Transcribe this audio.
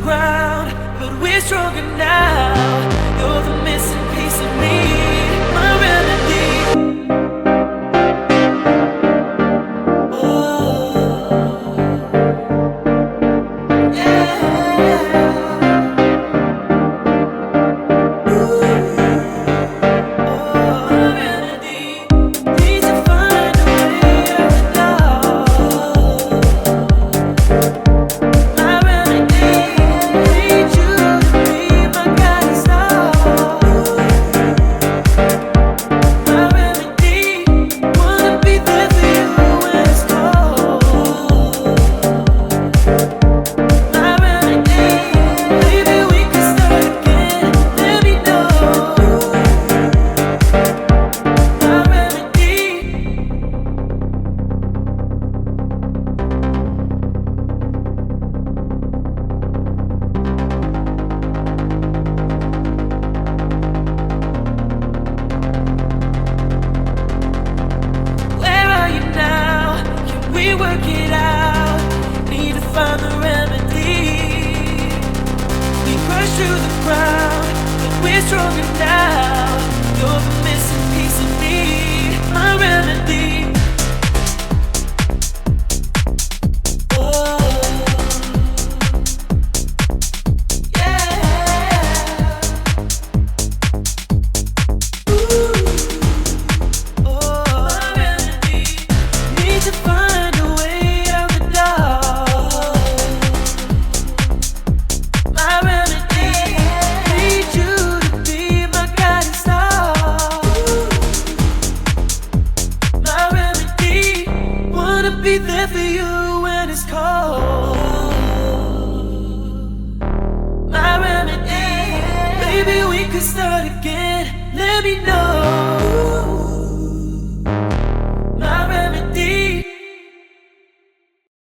ground, but we're stronger now. You're the missing piece of me, my remedy. Work it out, need to find the remedy. We crush through the ground, but we're stronger now. You're the missing piece of me, my remedy. Be there for you when it's cold. My remedy, maybe we could start again. Let me know.